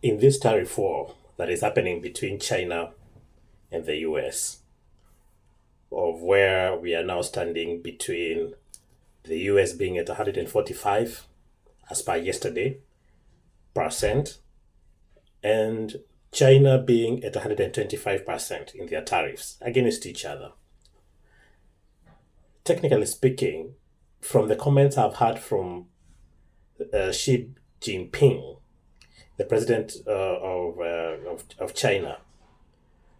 In this tariff war that is happening between China and the US, of where we are now standing between the US being at 145 as per yesterday percent and China being at 125% in their tariffs against each other. Technically speaking, from the comments I've heard from Xi Jinping, the president of China,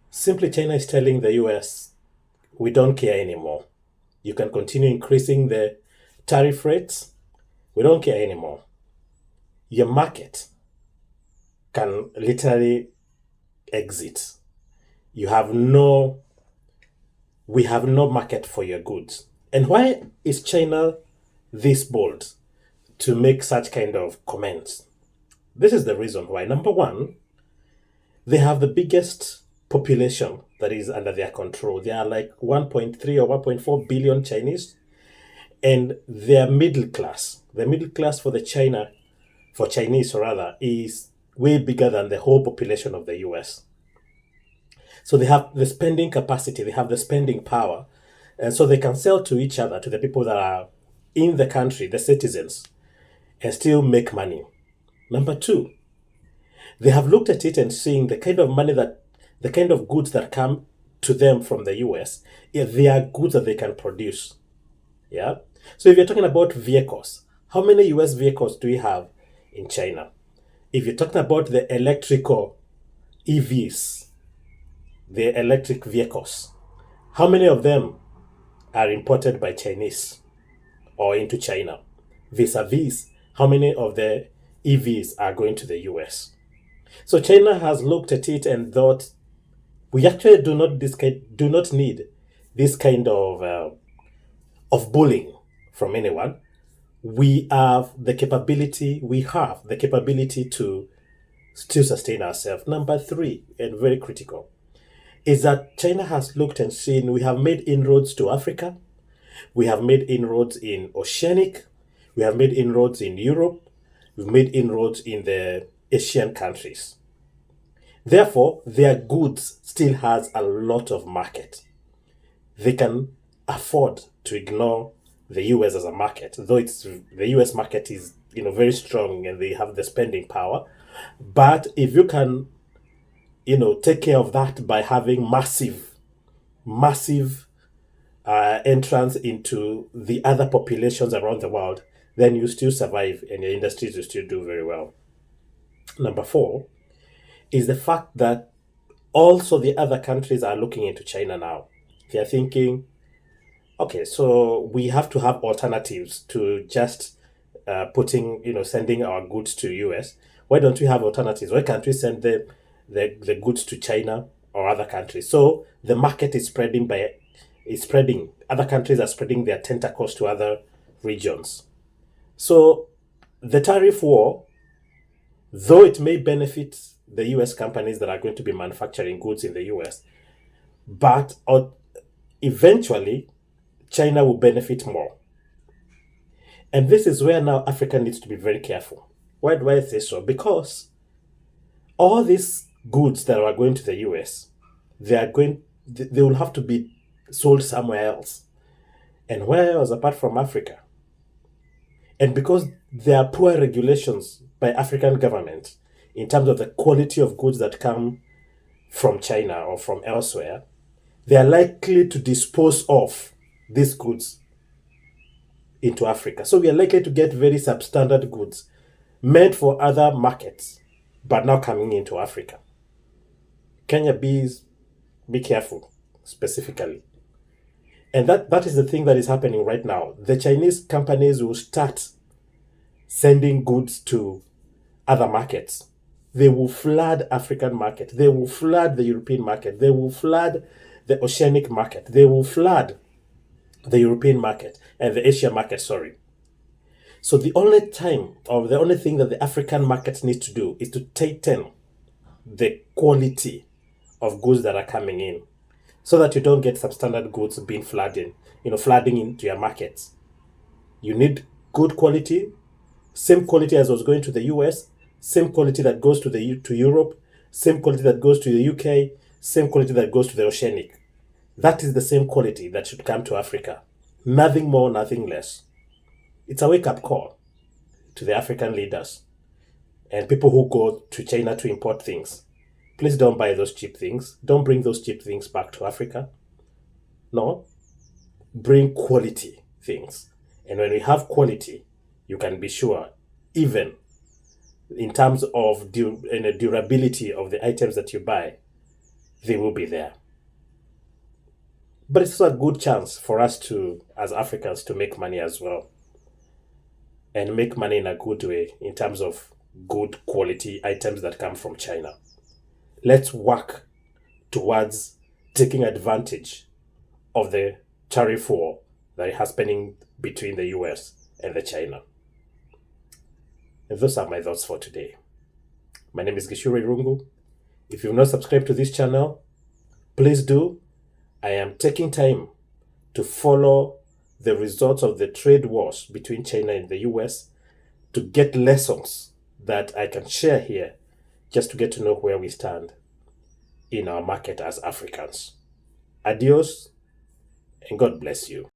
simply China is telling the US, we don't care anymore. You can continue increasing the tariff rates. We don't care anymore. Your market can literally exit. You have no, we have no market for your goods. And why is China this bold to make such kind of comments? This is the reason why. Number one, they have the biggest population that is under their control. They are like 1.3 or 1.4 billion Chinese, and their middle class, the middle class for Chinese rather, is way bigger than the whole population of the US. So they have the spending capacity, they have the spending power, and so they can sell to each other, to the people that are in the country, the citizens, and still make money. Number two, they have looked at it and seeing the kind of money that, the kind of goods that come to them from the US, if they are goods that they can produce. Yeah. So if you're talking about vehicles, how many US vehicles do we have in China? If you're talking about the electrical EVs, the electric vehicles, how many of them are imported by Chinese or into China? Vis-a-vis, how many of the EVs are going to the US? So China has looked at it and thought, we actually do not need this kind of bullying from anyone. We have the capability to still sustain ourselves. Number three, and very critical, is that China has looked and seen we have made inroads to Africa, we have made inroads in Oceanic, we have made inroads in Europe, we've made inroads in the Asian countries. Therefore, their goods still has a lot of market. They can afford to ignore the US as a market, though it's the US market is very strong and they have the spending power. But if you can take care of that by having massive entrance into the other populations around the world, then you still survive and your industries will still do very well. Number four is the fact that also the other countries are looking into China now. They are thinking, okay, so we have to have alternatives to just sending our goods to US. Why don't we have alternatives? Why can't we send the goods to China or other countries? So the market is spreading. Other countries are spreading their tentacles to other regions. So the tariff war, though it may benefit the US companies that are going to be manufacturing goods in the US, but eventually China will benefit more. And this is where now Africa needs to be very careful. Why do I say so? Because all these goods that are going to the US, they will have to be sold somewhere else. And where else apart from Africa? And because there are poor regulations by African government in terms of the quality of goods that come from China or from elsewhere, they are likely to dispose of these goods into Africa. So we are likely to get very substandard goods made for other markets, but now coming into Africa. Kenya bees, be careful, specifically. And that is the thing that is happening right now. The Chinese companies will start sending goods to other markets. They will flood African market. They will flood the European market. They will flood the Oceanic market. They will flood the European market and the Asian market, sorry. So the only thing that the African market needs to do is to tighten the quality of goods that are coming in so that you don't get substandard goods being flooding into your markets. You need good quality, same quality as was going to the US, same quality that goes to Europe, same quality that goes to the UK, same quality that goes to the Oceanic. That is the same quality that should come to Africa. Nothing more, nothing less. It's a wake-up call to the African leaders and people who go to China to import things. Please don't buy those cheap things. Don't bring those cheap things back to Africa. No, bring quality things. And when we have quality, you can be sure, even in terms of durability of the items that you buy, they will be there. But it's a good chance for us to, as Africans, to make money as well. And make money in a good way in terms of good quality items that come from China. Let's work towards taking advantage of the tariff war that is happening between the US and the China. And those are my thoughts for today. My name is Gishuri Rungu. If you've not subscribed to this channel, please do. I am taking time to follow the results of the trade wars between China and the US to get lessons that I can share here just to get to know where we stand in our market as Africans. Adios, and God bless you.